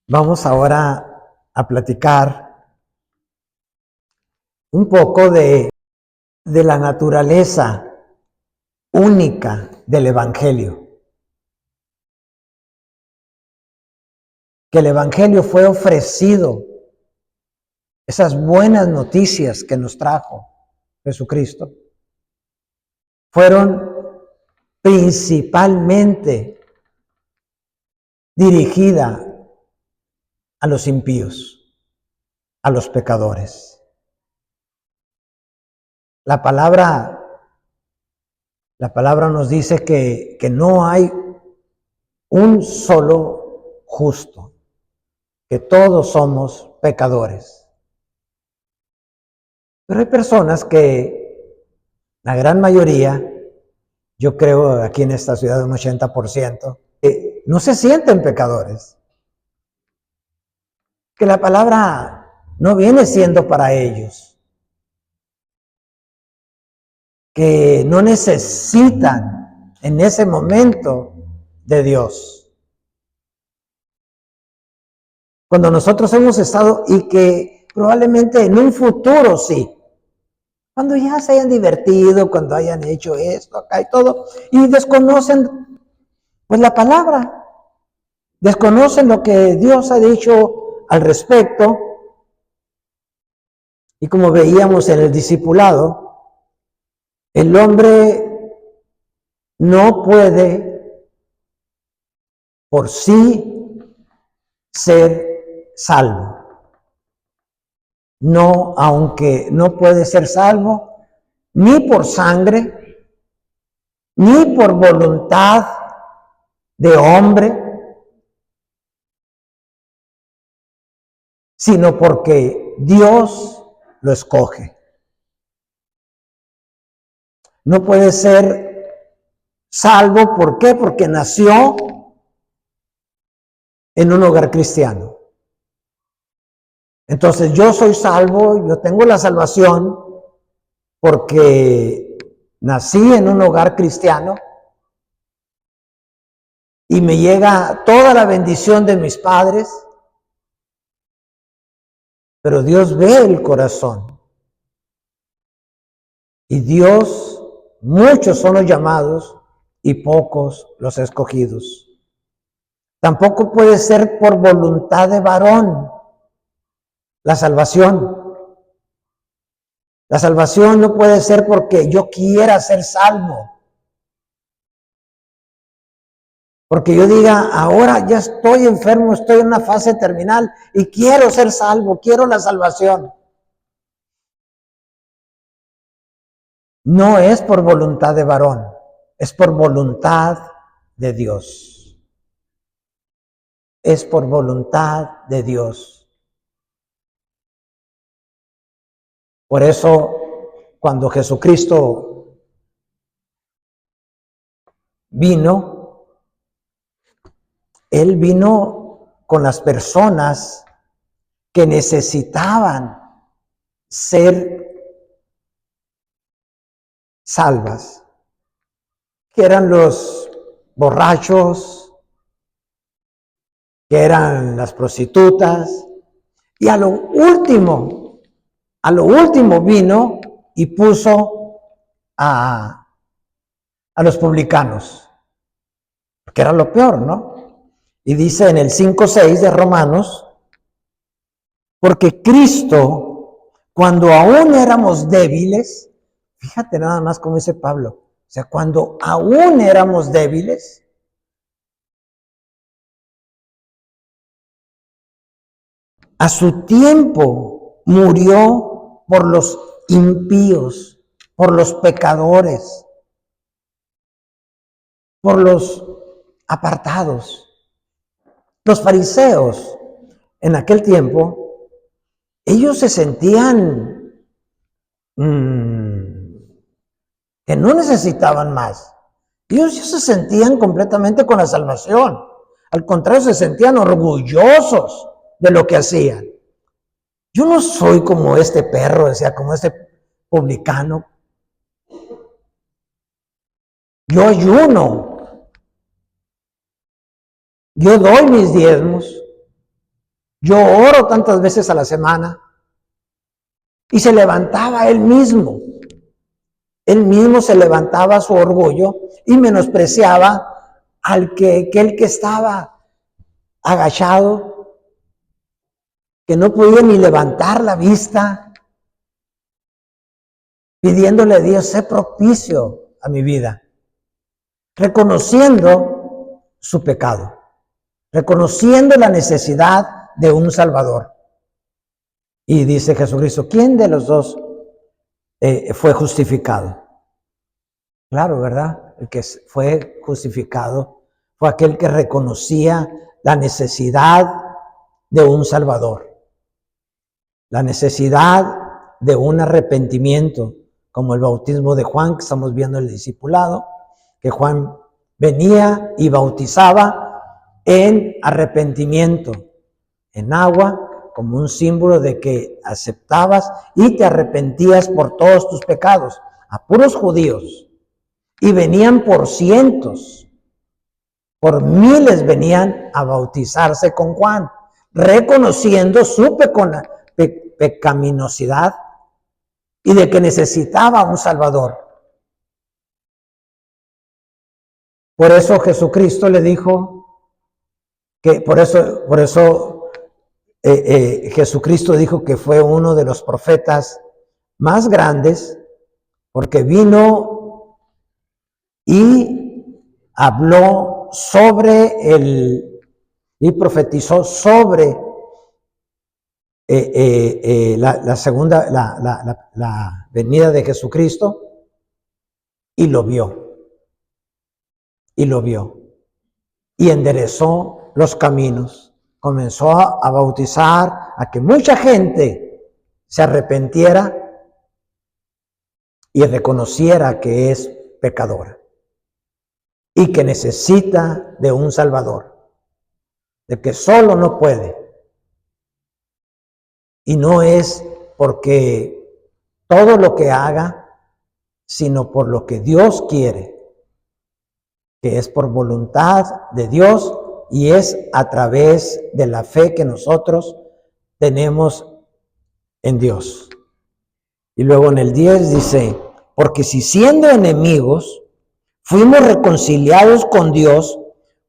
Vamos ahora a platicar un poco de la naturaleza única del Evangelio. Que el Evangelio fue ofrecido, esas buenas noticias que nos trajo Jesucristo, fueron principalmente dirigidas a los impíos, a los pecadores. La palabra nos dice que no hay un solo justo, que todos somos pecadores. Pero hay personas que, la gran mayoría, yo creo aquí en esta ciudad un 80%, no se sienten pecadores. Que la palabra no viene siendo para ellos. Que no necesitan en ese momento de Dios. Cuando nosotros hemos estado, y que probablemente en un futuro sí, cuando ya se hayan divertido, cuando hayan hecho esto, acá y todo, y desconocen pues la palabra, desconocen lo que Dios ha dicho al respecto, y como veíamos en el discipulado, el hombre no puede por sí ser salvo. No, aunque no puede ser salvo ni por sangre, ni por voluntad de hombre, sino porque Dios lo escoge. No puede ser salvo, ¿por qué? Porque nació en un hogar cristiano. Entonces yo soy salvo, yo tengo la salvación porque nací en un hogar cristiano y me llega toda la bendición de mis padres, pero Dios ve el corazón. Y Dios, muchos son los llamados y pocos los escogidos. Tampoco puede ser por voluntad de varón la salvación. La salvación no puede ser porque yo quiera ser salvo. Porque yo diga, ahora ya estoy enfermo, estoy en una fase terminal y quiero ser salvo, quiero la salvación. No es por voluntad de varón, es por voluntad de Dios. Es por voluntad de Dios. Por eso, cuando Jesucristo vino, Él vino con las personas que necesitaban ser salvas, que eran los borrachos, que eran las prostitutas, y a lo último vino y puso a los publicanos, que era lo peor, ¿no? Y dice en el 5:6 de Romanos, porque Cristo, cuando aún éramos débiles, fíjate nada más como dice Pablo, o sea, cuando aún éramos débiles, a su tiempo murió por los impíos, por los pecadores, por los apartados. Los fariseos en aquel tiempo, ellos se sentían que no necesitaban más. Ellos se sentían completamente con la salvación. Al contrario, se sentían orgullosos de lo que hacían. Yo no soy como este perro, decía, como este publicano. Yo ayuno. Yo doy mis diezmos. Yo oro tantas veces a la semana. Y se levantaba él mismo. Él mismo se levantaba su orgullo y menospreciaba aquel que estaba agachado, que no podía ni levantar la vista, pidiéndole a Dios, sé propicio a mi vida, reconociendo su pecado, reconociendo la necesidad de un Salvador. Y dice Jesucristo, ¿quién de los dos fue justificado? Claro, ¿verdad? El que fue justificado fue aquel que reconocía la necesidad de un Salvador, la necesidad de un arrepentimiento, como el bautismo de Juan, que estamos viendo el discipulado, que Juan venía y bautizaba en arrepentimiento, en agua, como un símbolo de que aceptabas y te arrepentías por todos tus pecados, a puros judíos. Y venían por cientos, por miles venían a bautizarse con Juan, reconociendo su pecaminosidad y de que necesitaba un Salvador. Por eso Jesucristo le dijo que, por eso Jesucristo dijo que fue uno de los profetas más grandes, porque vino y habló y profetizó sobre la venida de Jesucristo, y lo vio, y enderezó los caminos, comenzó a bautizar, a que mucha gente se arrepintiera y reconociera que es pecadora y que necesita de un Salvador, de que solo no puede. Y no es porque todo lo que haga, sino por lo que Dios quiere, que es por voluntad de Dios y es a través de la fe que nosotros tenemos en Dios. Y luego en el 10 dice, porque si siendo enemigos, fuimos reconciliados con Dios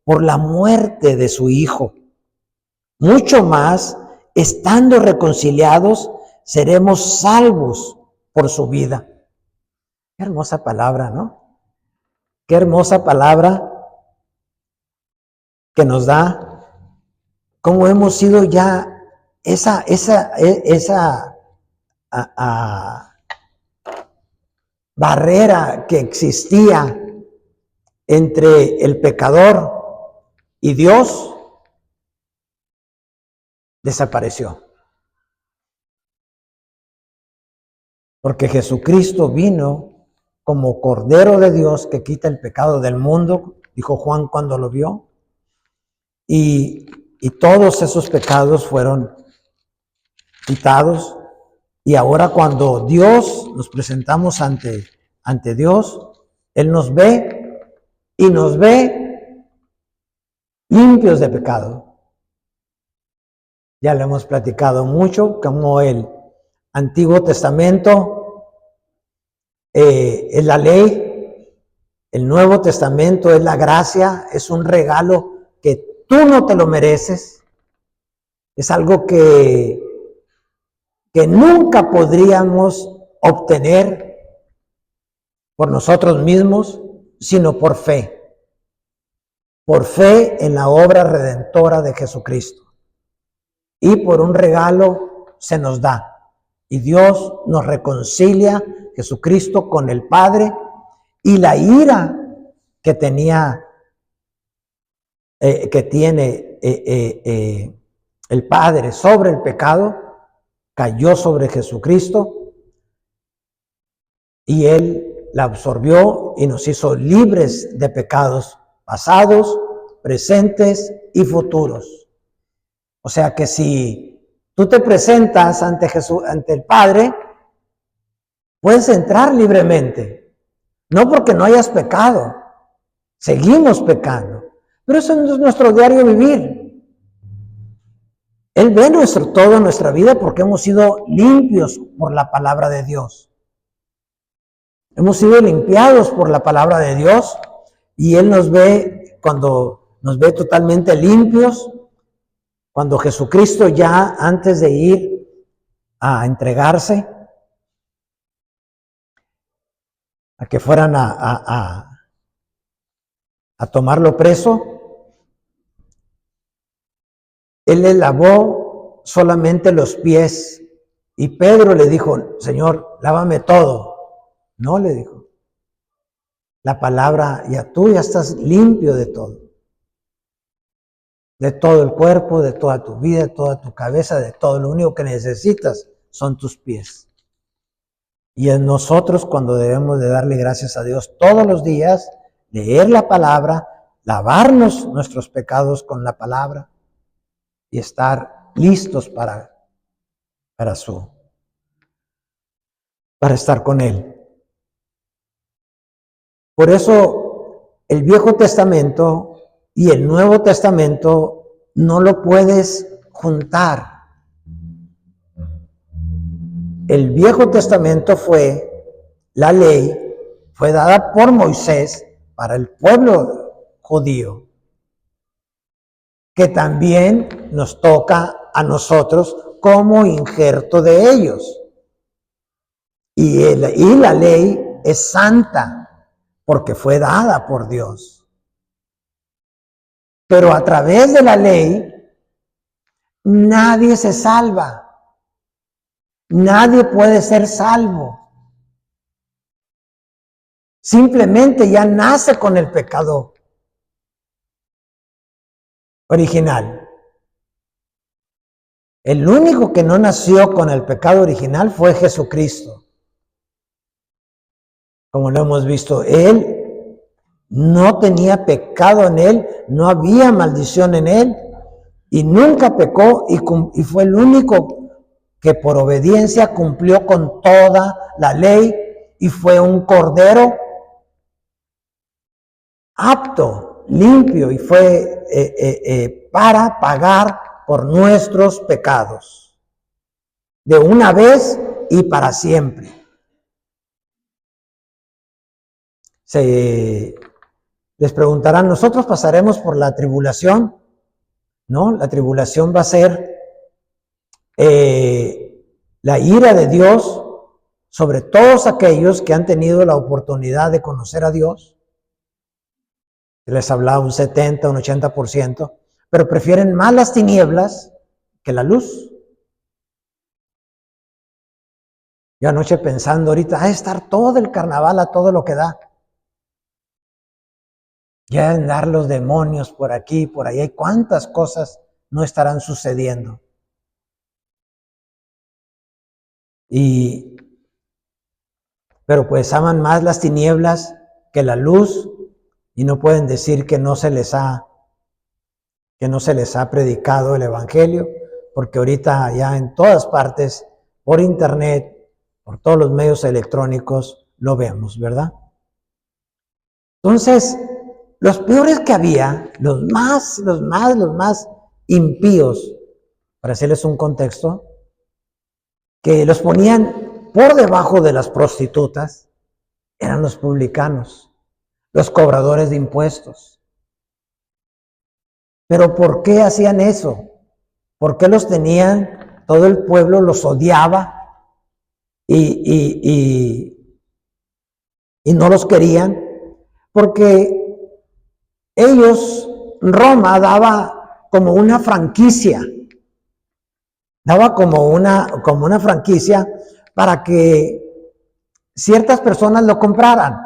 por la muerte de su Hijo, mucho más, estando reconciliados, seremos salvos por su vida. Qué hermosa palabra, ¿no? Qué hermosa palabra que nos da cómo hemos sido ya esa barrera que existía entre el pecador y Dios, desapareció. Porque Jesucristo vino como Cordero de Dios que quita el pecado del mundo, dijo Juan cuando lo vio, y todos esos pecados fueron quitados. Y ahora cuando Dios nos presentamos ante Dios, Él nos ve y nos ve limpios de pecado. Ya lo hemos platicado mucho, como el Antiguo Testamento es la ley, el Nuevo Testamento es la gracia, es un regalo que tú no te lo mereces, es algo que nunca podríamos obtener por nosotros mismos, sino por fe en la obra redentora de Jesucristo. Y por un regalo se nos da. Y Dios nos reconcilia, Jesucristo, con el Padre, y la ira que tiene el Padre sobre el pecado, cayó sobre Jesucristo y Él la absorbió y nos hizo libres de pecados pasados, presentes y futuros. O sea que si tú te presentas ante Jesús, ante el Padre, puedes entrar libremente. No porque no hayas pecado, seguimos pecando, pero eso no es nuestro diario vivir. Él ve todo nuestra vida porque hemos sido limpios por la palabra de Dios. Hemos sido limpiados por la palabra de Dios y Él nos ve cuando nos ve totalmente limpios, cuando Jesucristo ya antes de ir a entregarse, a que fueran a tomarlo preso, Él le lavó solamente los pies y Pedro le dijo, Señor, lávame todo. No, le dijo, la palabra, tú ya estás limpio de todo el cuerpo, de toda tu vida, de toda tu cabeza, de todo. Lo único que necesitas son tus pies. Y en nosotros cuando debemos de darle gracias a Dios todos los días, leer la palabra, lavarnos nuestros pecados con la palabra y estar listos para estar con Él. Por eso el Viejo Testamento y el Nuevo Testamento no lo puedes juntar. El Viejo Testamento la ley fue dada por Moisés para el pueblo judío, que también nos toca a nosotros como injerto de ellos. Y la ley es santa, porque fue dada por Dios. Pero a través de la ley, nadie se salva. Nadie puede ser salvo. Simplemente ya nace con el pecado original. El único que no nació con el pecado original fue Jesucristo. Como lo hemos visto, Él no tenía pecado en Él, no había maldición en Él, y nunca pecó, y fue el único que por obediencia cumplió con toda la ley, y fue un cordero apto, limpio, y fue para pagar por nuestros pecados, de una vez y para siempre. Les preguntarán, ¿nosotros pasaremos por la tribulación? No, la tribulación va a ser la ira de Dios sobre todos aquellos que han tenido la oportunidad de conocer a Dios. Les hablaba un 70, un 80%, pero prefieren más las tinieblas que la luz. Yo anoche pensando ahorita, estar todo el carnaval a todo lo que da. Ya andar los demonios por aquí, por allá, y cuántas cosas no estarán sucediendo. Pero pues aman más las tinieblas que la luz y no pueden decir que no se les ha predicado el evangelio, porque ahorita ya en todas partes, por internet, por todos los medios electrónicos, lo vemos, ¿verdad? Entonces, los peores que había, los más impíos, para hacerles un contexto, que los ponían por debajo de las prostitutas, eran los publicanos, los cobradores de impuestos. Pero ¿por qué hacían eso? ¿Por qué los tenían? Todo el pueblo los odiaba y no los querían, porque Roma daba como una franquicia, para que ciertas personas lo compraran,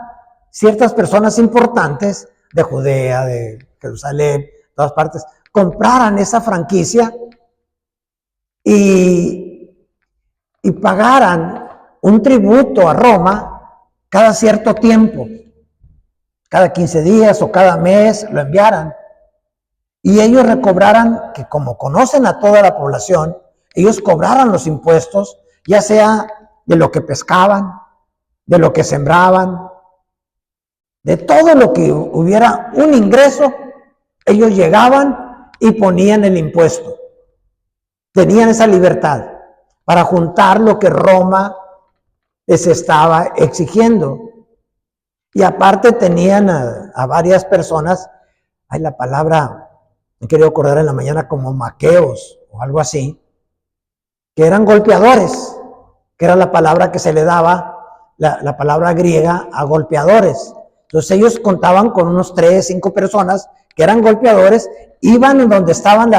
ciertas personas importantes de Judea, de Jerusalén, todas partes, compraran esa franquicia y pagaran un tributo a Roma cada cierto tiempo, cada 15 días o cada mes lo enviaran, y ellos recobraran, que como conocen a toda la población, ellos cobraran los impuestos, ya sea de lo que pescaban, de lo que sembraban, de todo lo que hubiera un ingreso, ellos llegaban y ponían el impuesto. tenían esa libertad para juntar lo que Roma les estaba exigiendo. Y aparte tenían a varias personas, hay la palabra, me quería acordar en la mañana, como maqueos o algo así, que eran golpeadores, que era la palabra que se le daba, la palabra griega, a golpeadores. Entonces ellos contaban con unos 3, 5 personas que eran golpeadores, iban en donde estaban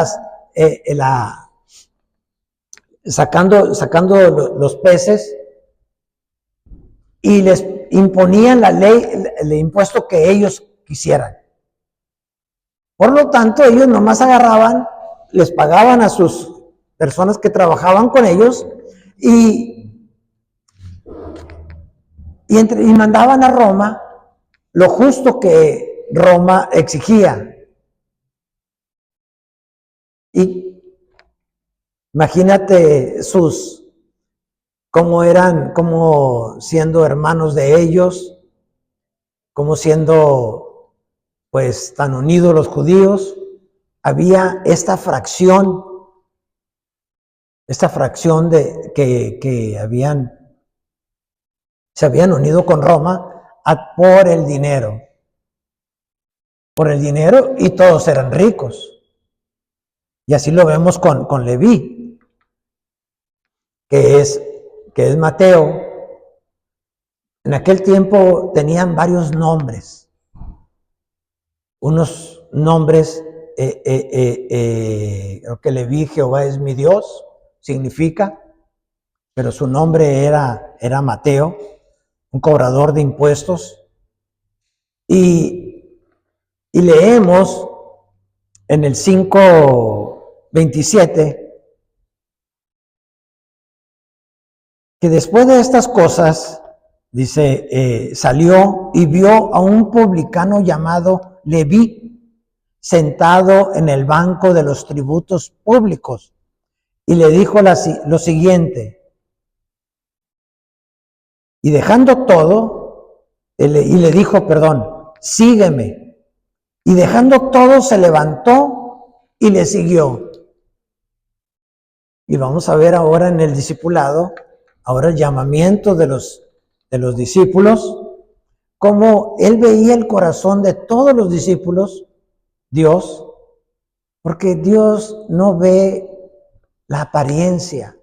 sacando los peces y les imponían la ley, el impuesto que ellos quisieran. Por lo tanto, ellos nomás agarraban, les pagaban a sus personas que trabajaban con ellos y mandaban a Roma lo justo que Roma exigía. Y imagínate cómo eran, cómo siendo hermanos de ellos, cómo siendo pues tan unidos los judíos, había esta fracción de que se habían unido con Roma por el dinero. Por el dinero, y todos eran ricos. Y así lo vemos con Leví, que es Mateo. En aquel tiempo tenían varios nombres. Unos nombres, creo que Leví, Jehová es mi Dios, significa, pero su nombre era Mateo, un cobrador de impuestos. Y leemos en el 5:27 que después de estas cosas, dice, salió y vio a un publicano llamado Leví sentado en el banco de los tributos públicos y le dijo lo siguiente, y dejando todo, y le dijo, sígueme. Y dejando todo se levantó y le siguió. Y vamos a ver ahora en el discipulado, ahora el llamamiento de los discípulos, cómo él veía el corazón de todos los discípulos, Dios, porque Dios no ve la apariencia.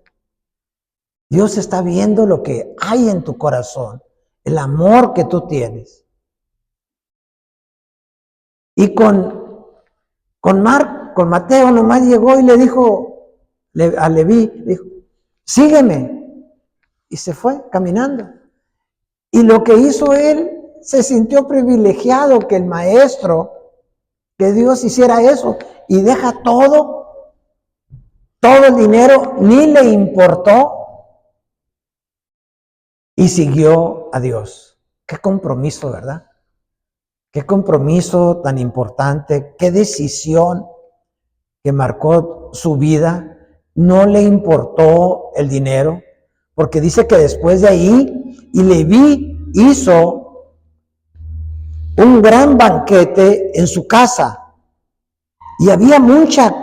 Dios está viendo lo que hay en tu corazón, el amor que tú tienes. Y con Mateo nomás llegó y le dijo a Leví, dijo, sígueme. Y se fue caminando. Y lo que hizo él, se sintió privilegiado que el maestro, que Dios hiciera eso, y deja todo el dinero, ni le importó, y siguió a Dios. Qué compromiso, ¿verdad? Qué compromiso tan importante, qué decisión que marcó su vida. No le importó el dinero, porque dice que después de ahí, y Leví hizo un gran banquete en su casa, y había mucha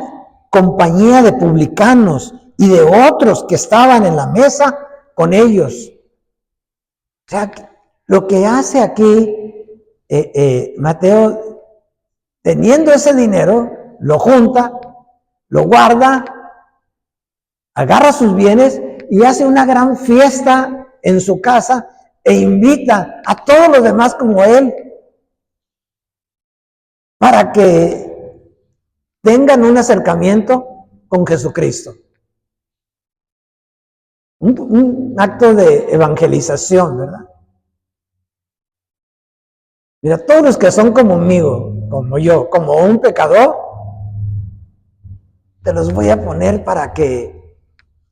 compañía de publicanos y de otros que estaban en la mesa con ellos. O sea, lo que hace aquí Mateo, teniendo ese dinero, lo junta, lo guarda, agarra sus bienes y hace una gran fiesta en su casa e invita a todos los demás como él para que tengan un acercamiento con Jesucristo. Un acto de evangelización, ¿verdad? Mira, todos los que son conmigo, como yo, como un pecador, te los voy a poner para que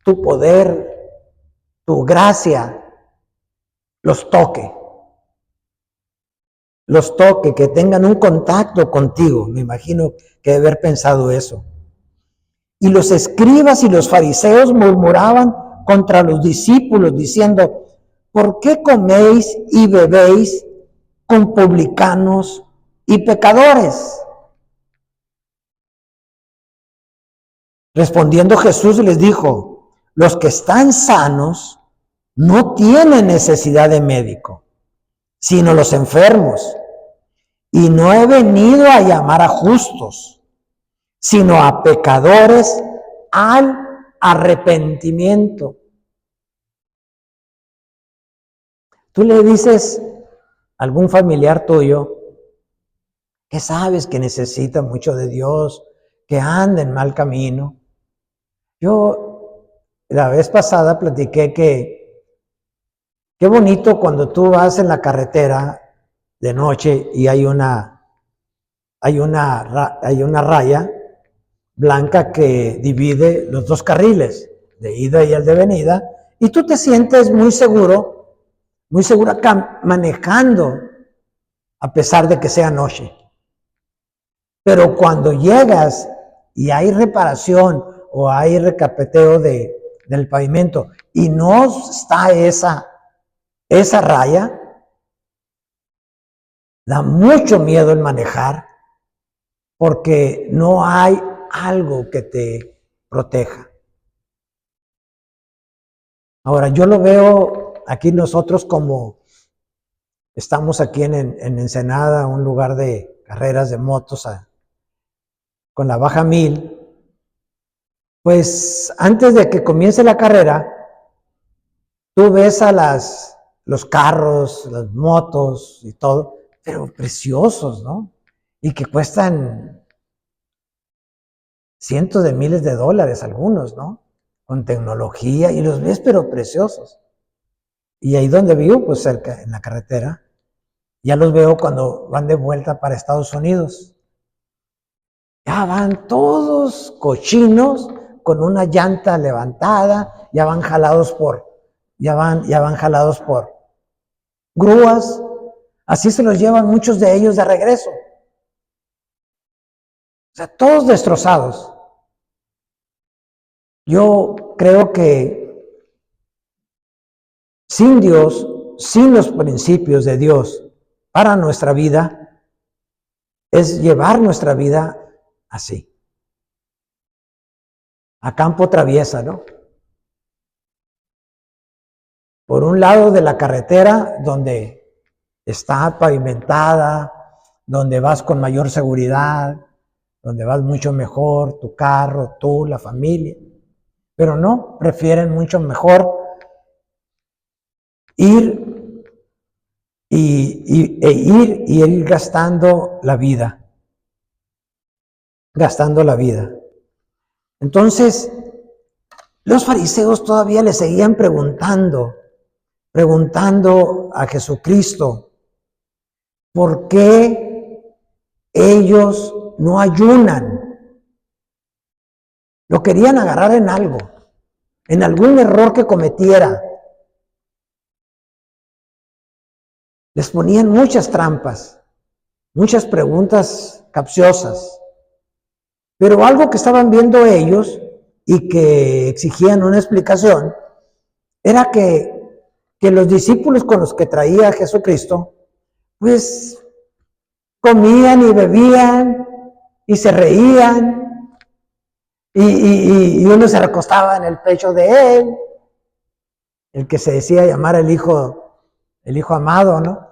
tu poder, tu gracia, los toque, que tengan un contacto contigo. Me imagino que debe haber pensado eso. Y los escribas y los fariseos murmuraban contra los discípulos, diciendo, ¿por qué coméis y bebéis con publicanos y pecadores? Respondiendo Jesús les dijo, los que están sanos no tienen necesidad de médico, sino los enfermos. Y no he venido a llamar a justos, sino a pecadores al arrepentimiento. Tú le dices a algún familiar tuyo que sabes que necesita mucho de Dios, que anda en mal camino. Yo la vez pasada platiqué que qué bonito cuando tú vas en la carretera de noche y hay una raya blanca que divide los dos carriles, de ida y el de venida, y tú te sientes muy segura manejando, a pesar de que sea noche. Pero cuando llegas y hay reparación o hay recapeteo del pavimento y no está esa raya, da mucho miedo el manejar porque no hay algo que te proteja. Ahora, yo lo veo aquí nosotros como estamos aquí en Ensenada, un lugar de carreras de motos con la baja 1000. Pues antes de que comience la carrera, tú ves a los carros, las motos y todo, pero preciosos, ¿no? Y que cuestan cientos de miles de dólares algunos, ¿no? Con tecnología, y los ves pero preciosos. Y ahí donde vivo, pues cerca, en la carretera, ya los veo cuando van de vuelta para Estados Unidos. Ya van todos cochinos, con una llanta levantada, ya van jalados por grúas. Así se los llevan muchos de ellos de regreso. O sea, todos destrozados. Yo creo que sin Dios, sin los principios de Dios para nuestra vida, es llevar nuestra vida así, a campo traviesa, ¿no? Por un lado de la carretera, donde está pavimentada, donde vas con mayor seguridad, donde vas mucho mejor, tu carro, tú, la familia. Pero no, prefieren mucho mejor ir y ir gastando la vida. Gastando la vida. Entonces, los fariseos todavía le seguían preguntando a Jesucristo, ¿por qué ellos no ayunan? Lo querían agarrar en algo, en algún error que cometiera. Les ponían muchas trampas, muchas preguntas capciosas, pero algo que estaban viendo ellos y que exigían una explicación era que los discípulos con los que traía Jesucristo, pues comían y bebían y se reían y uno se recostaba en el pecho de él, el que se decía llamar el hijo amado, ¿no?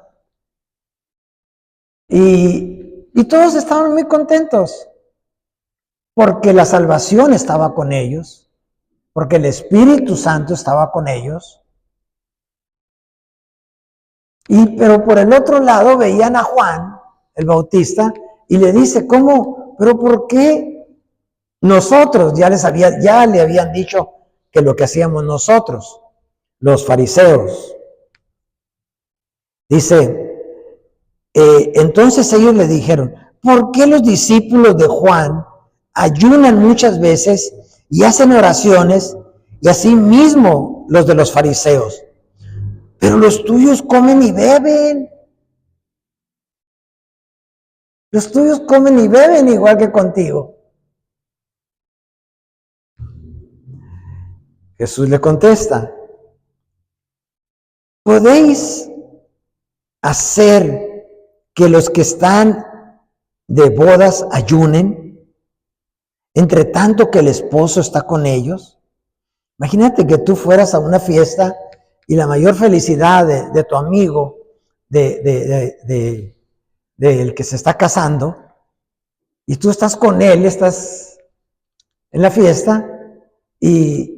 Y todos estaban muy contentos porque la salvación estaba con ellos, porque el Espíritu Santo estaba con ellos. Pero por el otro lado veían a Juan, el Bautista, y le dice, ¿cómo? ¿Pero por qué nosotros? Ya le habían dicho que lo que hacíamos nosotros, los fariseos. Dice, entonces ellos le dijeron, ¿por qué los discípulos de Juan ayunan muchas veces y hacen oraciones, y así mismo los de los fariseos? Pero los tuyos comen y beben. Los tuyos comen y beben igual que contigo. Jesús le contesta, ¿podéis hacer que los que están de bodas ayunen entre tanto que el esposo está con ellos. Imagínate que tú fueras a una fiesta y la mayor felicidad de tu amigo, del que se está casando, y tú estás con él, estás en la fiesta y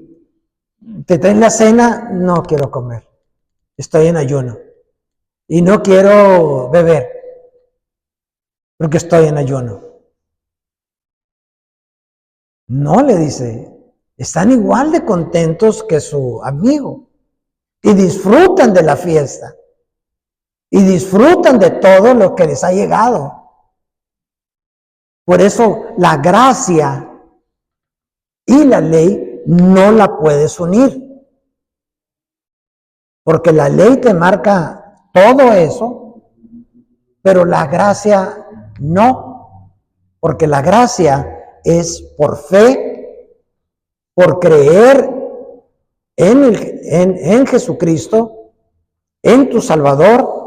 te traen la cena. No quiero comer, estoy en ayuno, y no quiero beber porque estoy en ayuno. No, le dice, están igual de contentos que su amigo y disfrutan de la fiesta y disfrutan de todo lo que les ha llegado. Por eso la gracia y la ley no la puedes unir, porque la ley te marca todo eso, pero la gracia no, porque la gracia es por fe, por creer en Jesucristo, en tu Salvador.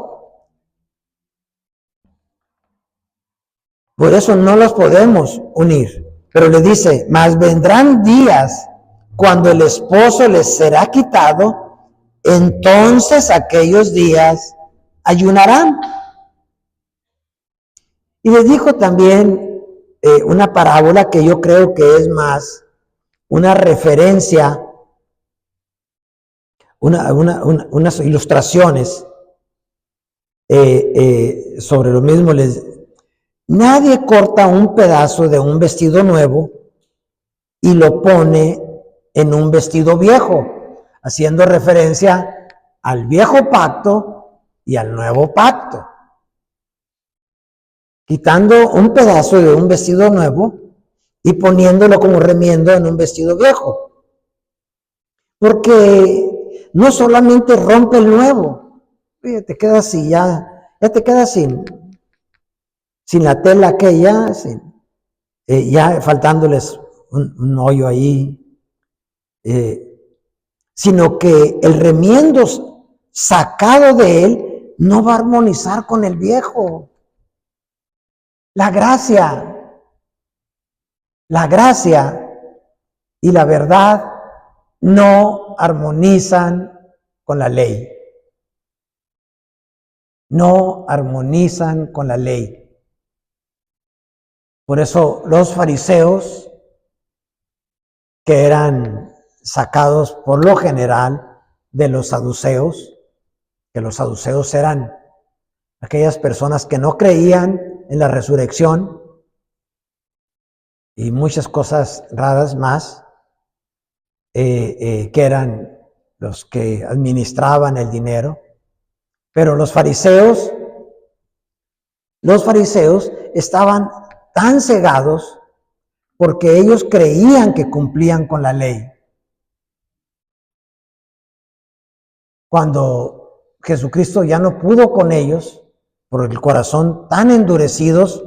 Por eso no los podemos unir. Pero le dice, mas vendrán días cuando el esposo les será quitado, entonces aquellos días ayunarán. Y les dijo también una parábola que yo creo que es más una referencia, unas ilustraciones sobre lo mismo. Nadie corta un pedazo de un vestido nuevo y lo pone en un vestido viejo, haciendo referencia al viejo pacto y al nuevo pacto. Quitando un pedazo de un vestido nuevo y poniéndolo como remiendo en un vestido viejo. Porque no solamente rompe el nuevo, te quedas así, ya te quedas sin la tela aquella, ya faltándoles un hoyo ahí, sino que el remiendo sacado de él no va a armonizar con el viejo. La gracia y la verdad no armonizan con la ley. No armonizan con la ley. Por eso los fariseos, que eran sacados por lo general de los saduceos, que los saduceos eran aquellas personas que no creían en la resurrección y muchas cosas raras más, que eran los que administraban el dinero. Pero los fariseos estaban tan cegados porque ellos creían que cumplían con la ley. Cuando Jesucristo ya no pudo con ellos, por el corazón tan endurecidos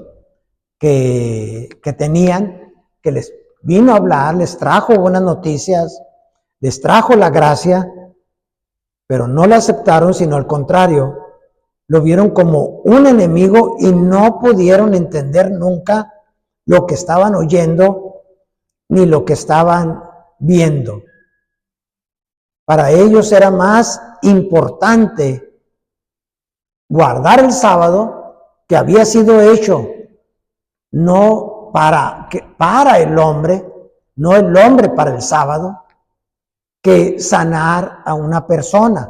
que tenían, que les vino a hablar, les trajo buenas noticias, les trajo la gracia, pero no la aceptaron, sino al contrario, lo vieron como un enemigo y no pudieron entender nunca lo que estaban oyendo ni lo que estaban viendo. Para ellos era más importante guardar el sábado, que había sido hecho no para el hombre, no el hombre para el sábado, que sanar a una persona.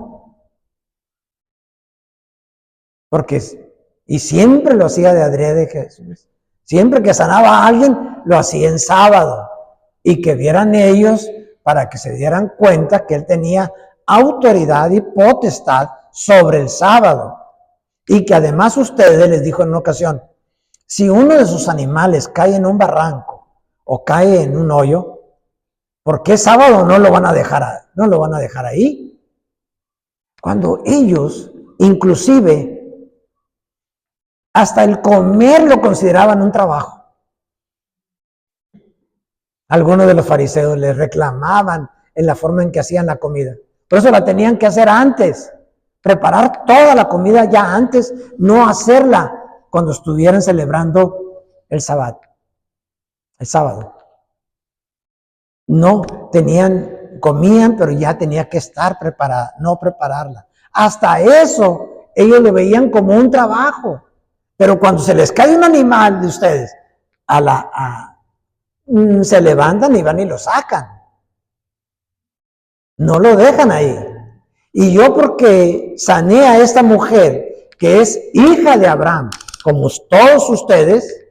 Y siempre lo hacía de adrede Jesús. Siempre que sanaba a alguien, lo hacía en sábado. Y que vieran ellos, para que se dieran cuenta que él tenía autoridad y potestad sobre el sábado. Y que además ustedes, les dijo en una ocasión, si uno de sus animales cae en un barranco o cae en un hoyo, ¿por qué sábado no lo van a dejar ahí? Cuando ellos, inclusive, hasta el comer lo consideraban un trabajo. Algunos de los fariseos les reclamaban en la forma en que hacían la comida. Por eso la tenían que hacer antes. Preparar toda la comida ya antes, no hacerla cuando estuvieran celebrando el sábado. no comían, pero ya tenía que estar preparada, no prepararla. Hasta eso, ellos lo veían como un trabajo. Pero cuando se les cae un animal de ustedes, se levantan y van y lo sacan. No lo dejan ahí. Y yo, porque sané a esta mujer, que es hija de Abraham, como todos ustedes,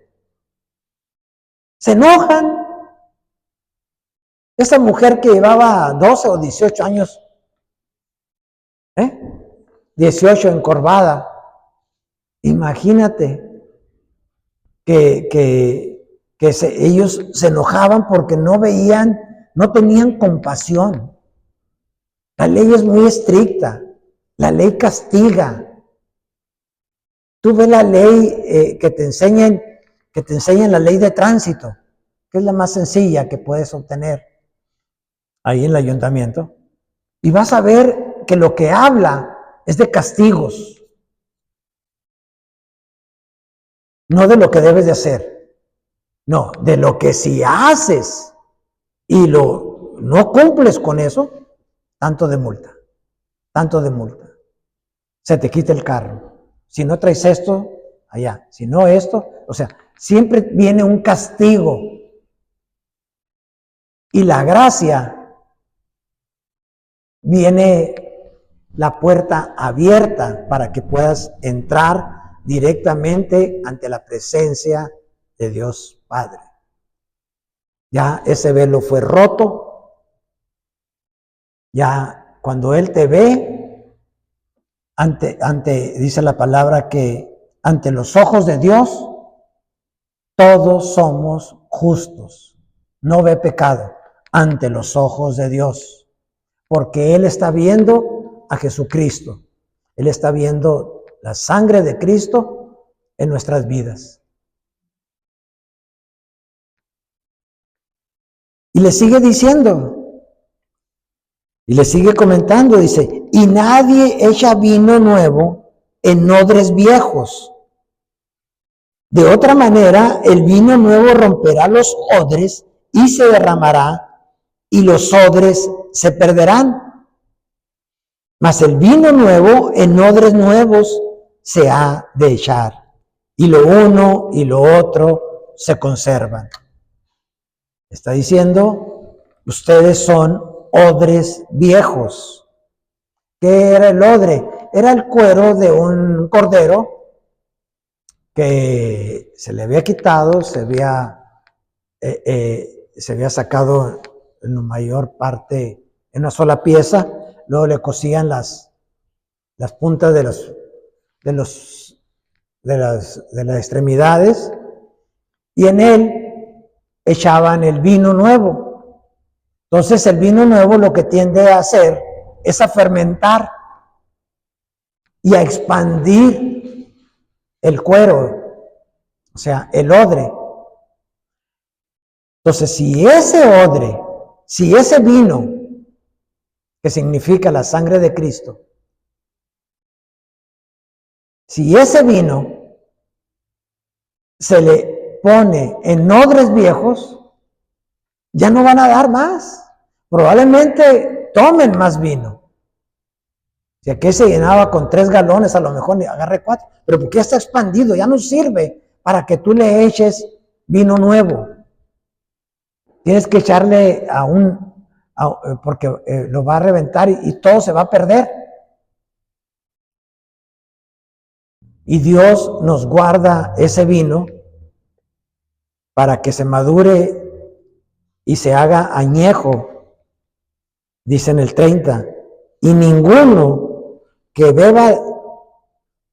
se enojan. Esta mujer que llevaba 12 o 18 años, 18 encorvada, imagínate ellos se enojaban porque no veían, no tenían compasión. La ley es muy estricta, la ley castiga. Tú ves la ley que te enseñan la ley de tránsito, que es la más sencilla que puedes obtener ahí en el ayuntamiento, y vas a ver que lo que habla es de castigos, no de lo que debes de hacer, no, de lo que si haces y no cumples con eso, tanto de multa, se te quita el carro. Si no traes esto, allá, si no esto, o sea, siempre viene un castigo. Y la gracia viene la puerta abierta para que puedas entrar directamente ante la presencia de Dios Padre. Ya ese velo fue roto. Ya cuando Él te ve, dice la palabra que ante los ojos de Dios, todos somos justos. No ve pecado ante los ojos de Dios, porque Él está viendo a Jesucristo. Él está viendo la sangre de Cristo en nuestras vidas. Y le sigue diciendo, y le sigue comentando, dice, y nadie echa vino nuevo en odres viejos. De otra manera, el vino nuevo romperá los odres y se derramará, y los odres se perderán. Mas el vino nuevo en odres nuevos se ha de echar, y lo uno y lo otro se conservan. Está diciendo, ustedes son odres viejos. ¿Qué era el odre? Era el cuero de un cordero que se le había quitado, se había sacado en la mayor parte en una sola pieza, luego le cosían las puntas de las extremidades, y en él echaban el vino nuevo. Entonces el vino nuevo lo que tiende a hacer es a fermentar y a expandir el cuero, o sea, el odre. Entonces, si ese vino, que significa la sangre de Cristo, si ese vino se le pone en odres viejos, ya no van a dar más. Probablemente tomen más vino. Si aquí se llenaba con 3 galones, a lo mejor agarre 4, pero porque ya está expandido, ya no sirve para que tú le eches vino nuevo. Tienes que echarle porque lo va a reventar y todo se va a perder. Y Dios nos guarda ese vino para que se madure y se haga añejo, dice en el 30, y ninguno que beba,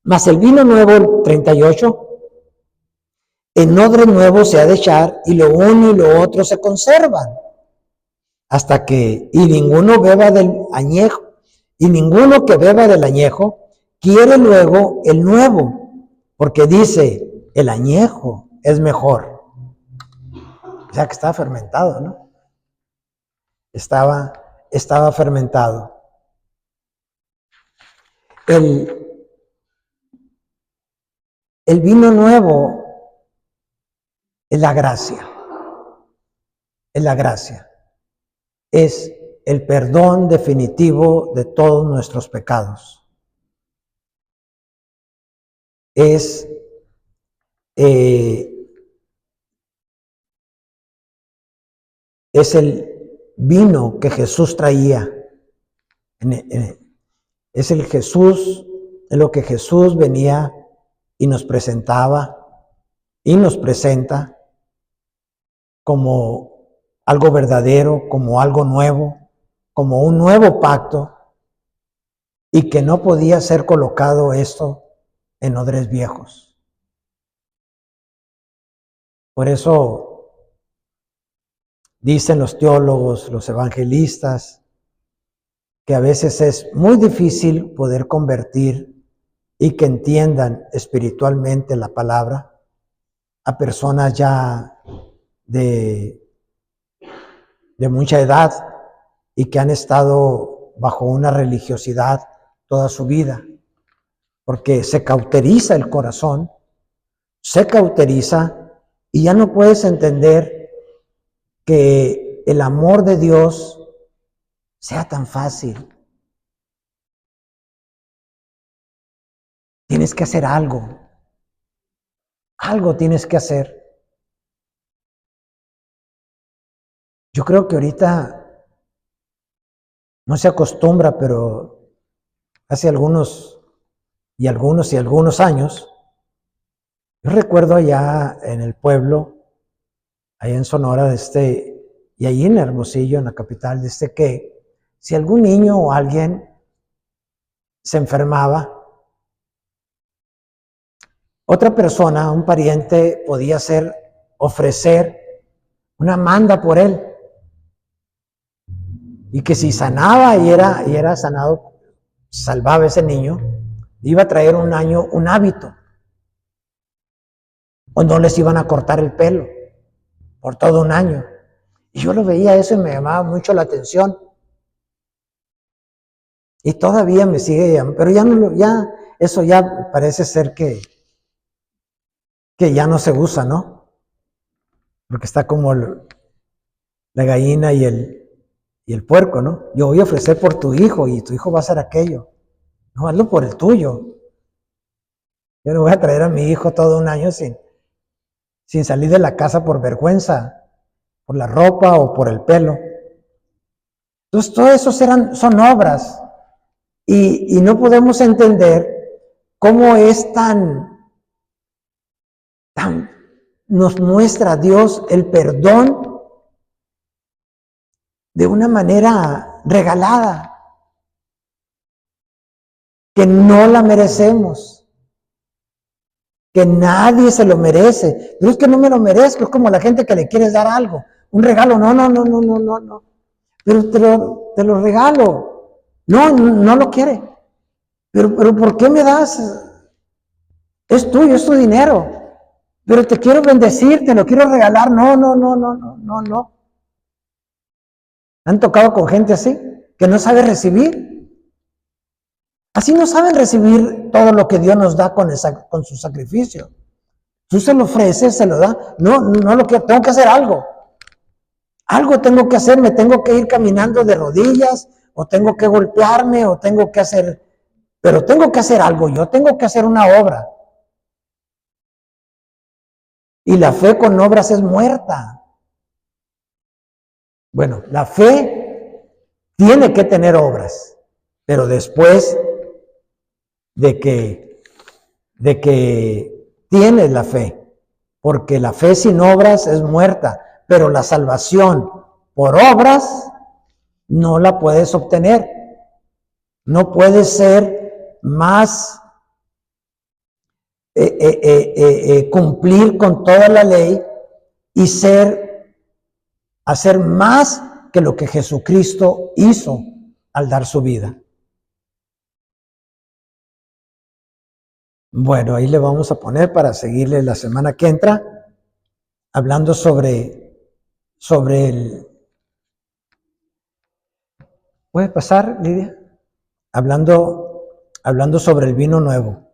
más el vino nuevo, el 38, en odre nuevo se ha de echar, y lo uno y lo otro se conservan, y ninguno beba del añejo, y ninguno que beba del añejo quiere luego el nuevo, porque dice, el añejo es mejor. O sea que estaba fermentado, ¿no? Estaba fermentado. El vino nuevo es la gracia. Es la gracia. es el perdón definitivo de todos nuestros pecados. Es el vino que Jesús traía. Es el Jesús, es lo que Jesús venía y nos presentaba y nos presenta como algo verdadero, como algo nuevo, como un nuevo pacto, y que no podía ser colocado esto en odres viejos. Por eso dicen los teólogos, los evangelistas, que a veces es muy difícil poder convertir y que entiendan espiritualmente la palabra a personas ya de mucha edad y que han estado bajo una religiosidad toda su vida, porque se cauteriza el corazón, se cauteriza y ya no puedes entender que el amor de Dios sea tan fácil. Tienes que hacer algo. Algo tienes que hacer. Yo creo que ahorita no se acostumbra, pero hace algunos años, yo recuerdo allá en el pueblo, allá en Sonora, y allí en Hermosillo, en la capital, que si algún niño o alguien se enfermaba, otra persona, un pariente, podía ofrecer una manda por él. Y que si sanaba y era sanado, salvaba a ese niño, iba a traer un hábito. O no les iban a cortar el pelo por todo un año. Y yo lo veía eso y me llamaba mucho la atención. Y todavía me sigue llamando, pero eso ya parece ser que ya no se usa, ¿no? Porque está como la gallina y el puerco, ¿no? Yo voy a ofrecer por tu hijo y tu hijo va a hacer aquello. No, hazlo por el tuyo. Yo no voy a traer a mi hijo todo un año sin salir de la casa por vergüenza, por la ropa o por el pelo. Entonces, todo eso son obras y no podemos entender cómo es nos muestra Dios el perdón de una manera regalada, que no la merecemos, que nadie se lo merece. No es que no me lo merezco, es como la gente que le quieres dar algo, un regalo, no. Pero te lo regalo. No lo quiere. Pero ¿por qué me das? Es tuyo, es tu dinero. Pero te quiero bendecir, te lo quiero regalar. No. ¿Han tocado con gente así? Que no sabe recibir. Así no saben recibir todo lo que Dios nos da con su sacrificio. Tú se lo ofreces, se lo da. No lo quiero, tengo que hacer algo. Algo tengo que hacer, me tengo que ir caminando de rodillas, o tengo que golpearme, o tengo que hacer, pero tengo que hacer algo, yo tengo que hacer una obra. Y la fe con obras es muerta. Bueno, la fe tiene que tener obras, pero después de que tienes la fe, porque la fe sin obras es muerta, pero la salvación por obras no la puedes obtener. No puedes ser más cumplir con toda la ley y hacer más que lo que Jesucristo hizo al dar su vida. Bueno, ahí le vamos a poner para seguirle la semana que entra, hablando sobre ¿Puede pasar, Lidia? Hablando sobre el vino nuevo.